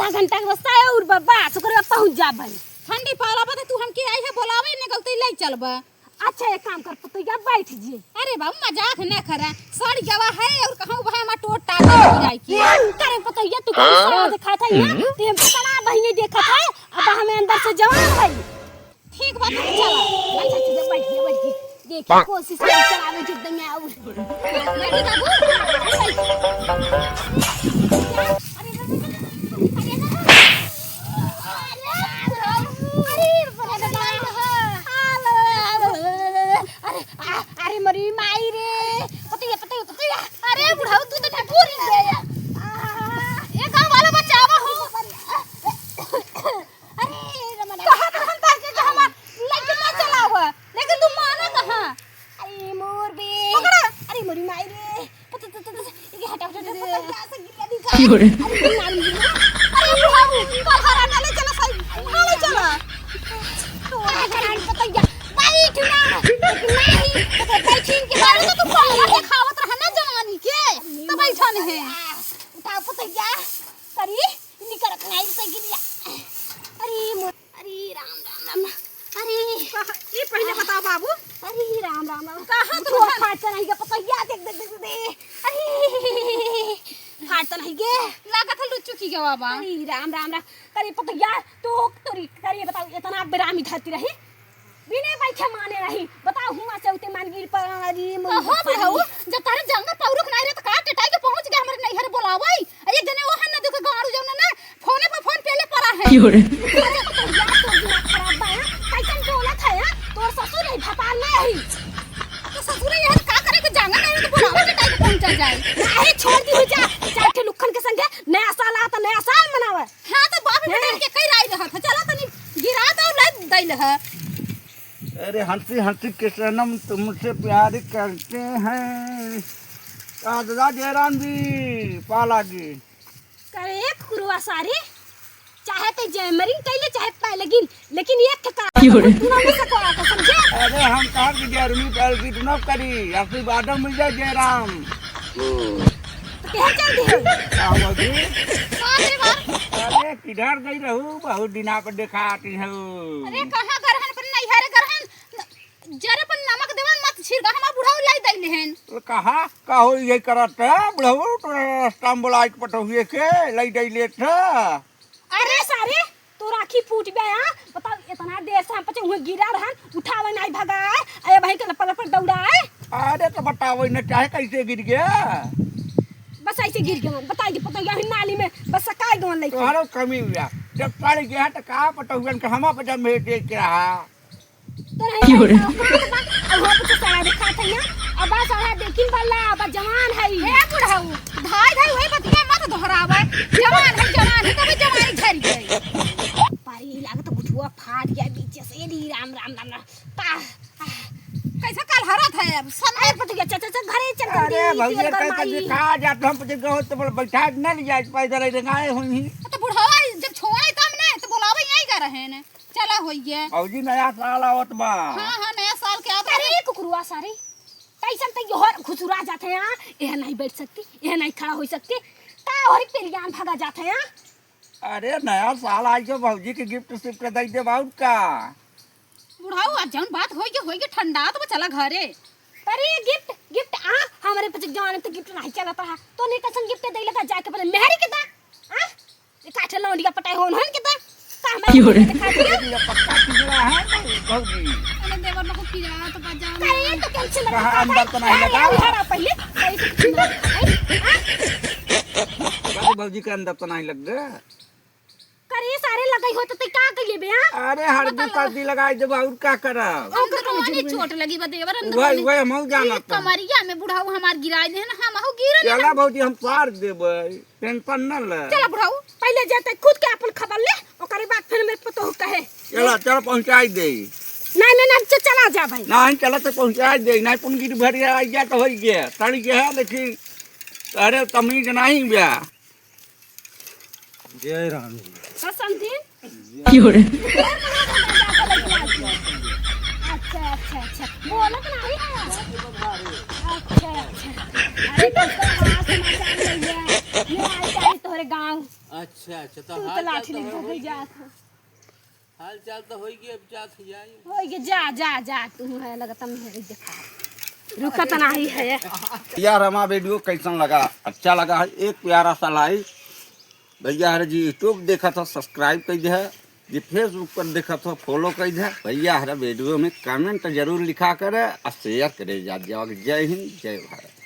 आधा घंटा के बस आए और बाबा सुकर पहुंच जा भाई। ठंडी पाला बता तू हमके आई है बोलावे निकलते ले चलबा। अच्छा एक काम कर पतैया बैठ जी। अरे बाबू मजाक न करा सड़ गवा है और कहूं भाई हमार टोट टाट जाई की करे पतैया तू कौन सा देखा था ये ते पकड़ा बहिनी देखा था अब हमें अंदर से जवान है। ठीक बात है चला। अच्छा अच्छा बैठ गई देखिए कोशिश कर चलावे जितना मैं आऊं। बैठी अरे मरी माई रे पतैया अरे बुढ़ाऊ तू तो ठकुर ही दे ये गांव वाला बचावा हो। अरे रमन कहां तो हम ताके के हमार लेके ना चलावा लेकिन तू माना कहां। अरे मोर बे पकड़ा। अरे मरी माई रे ये हटा की हो रे अरे बुढ़ाऊ कल हरा ना ले चला सही हां ले चला तो पतैया बैठ ना नहीं तो बैठिन के बारे तो तू पाला के खावत रहा ना जवानी के तो बैठन है। उठा पतैया करी निकरत नहीं से गिरिया। अरे राम अरे ये पहले बता बाबू। अरे राम कहां तू फाटता नहीं के पतैया देख दे अरे फाटता नहीं के लागत है लुच्चू की के बाबा। अरे राम करी पतैया तो तोरी करी बताओ इतना बेरामी धरती रही बिने बैठे माने रही बताओ हुआ चौथे मान गिर पर अरे हो बुढ़ाऊ जब तारे जंगल पौरुख नहीं रे तो का टटाई के पहुंच गए हमरे नैहर बोलावई एक जने ओहन न देखो गाड़ू जौन ना फोने पे फोन पहले पड़ा है। की हो रे खराब बा कैसन बोलत है तोर ससुर है भपार में है तो ससुर यार का करे के जंगल नहीं तो बोलावई टटाई के पहुंच जाए। अरे छोड़ दी जा चाटे लुखन के संगे नया साल आता नया साल मनावे। हां तो बाप बेटा के कई राय रहा था चला तनी गिरा दो ले दैल है। अरे हंसी हंसी के सनम तुमसे प्यार करते हैं दादा जयराम जी पाला जी। करे कुरुआ सारी चाहे ते जयमरी कैले चाहे पहले गिन लेकिन एक ठका की हो रे तू नहीं सकवा का समझे। अरे हम कहा कि जयरमी पैर की न करी अपनी बातों मिल जाए जयराम कह चल दे आओ जी। अरे बार अरे किधर गई रहू बहुत दिना पर देखा आती है। अरे कहां गरहन पर नैहर गरहन जरे पर नमक देवन मत छिड़का हमार बुढ़ाऊ लाई दैले हन। तो कहा हो ये करत बुढ़ऊ तो रास्ता में बोला पटहुए के लई दई लेत। अरे सारे तो राखी फूट गया बताओ इतना देर से हम पचे हुए गिरा रहन उठावे नहीं भगाए अरे भाई के लपड़ लपड़ दौड़ाए। अरे तो बताओ न चाहे कैसे गिर गया बस ऐसे गिर गए बताइए पता यही नाली में बस सकाई गवन लेके तोहरो कमी हुआ जब पड़ गया तो कहा पटहुए के हम पर जब में देख रहा की हो रे अब हो तो सारा दिखा था ना अब सारा देखिन वाला अब जवान है हे बुढ़ाऊ धाय धाय वही बतिया मत दोहरावे जवान है तब जवानी झर गई पारी लागत बुठुआ फाट गया बीच से री राम कैसा काल हरत है अब अरे पतिया चाचा घरे चल अरे भैया कह दिखा जा तो हम पे गहो तो बोल बैठा न ले जाए पैदल रंगाए हुई। तो बुढ़ावा जब छोड़े तब ने तो बुलावे यही कर रहे हैं चला होइए। औजी नया साल आवत बा। हां नया साल के आ अरे कुकुरुआ सारे कैसन ते योहर खुसुरा जाते हैं यह नहीं बैठ सकती यह नहीं खड़ा हो सकती का और पेलियान भागा जाते हैं। अरे नया साल आई जो भौजी के गिफ्ट सिफ्ट दे दे बहुत का बुढ़ाऊ आज जौन बात होइगे ठंडा तो चला घरे। अरे गिफ्ट हमारे पास जवान तो गिफ्ट नहीं चलता है तो नहीं कसन गिफ्ट दे लगा जाके पहले मेहरी के दा ये काठे लौंडिया पटाई होन के दा का की हो रे ये पक्का पिजरा है भौजी। अरे देवर लोग की जा तो बजा अरे तो कैसे लगा कहा अंदर तो नहीं लगा हरा पहले बाकी भौजी के अंदर तो नहीं लग गया। करे सारे लगाई हो तो ते का कइले बे अरे हरदी सर्दी लगाई दे और का करब ओकर कमानी चोट लगी बा देवर अंदर वही हम जाना तो कमरिया में बुढ़ाऊ हमार गिराई दे ना हम हो गिरन। चला भौजी हम पार देबै टेंशन न ले। चला बुढ़ाऊ पहले जाते खुद के अपन खबर ले ओकरे बाद फिर मेरे पतो कहे चला चल पहुंचाई दे। नहीं चला जा भाई नहीं चला तो पहुंचाई दे नहीं पुनगिर भर आई जा तो हो गया तड़ी के है लेकिन अरे तमीज नहीं बया। जय राम समझी की हो रे अच्छा बोलत नहीं है अच्छा अरे तो समाचार नहीं है ये आई जाए तोरे हमारे गांव अच्छा अच्छा तू तो तो लाठी लेके भाग जात हाल चाल तो होई गई अब जात जाई हो गया जा जा जा तू है लगता मेहरी देखा रुकत नहीं है यार हमारा वीडियो कैसा लगा? अच्छा लगा है एक प्यारा सा लाइक भैया हरे जी यूट्यूब देखा था सब्सक्राइब कर दे, जी फेसबुक पर देखा था फॉलो कर दे। भैया हरे वीडियो में कमेंट जरूर लिखा करे और शेयर करे। जय हिंद जय भारत।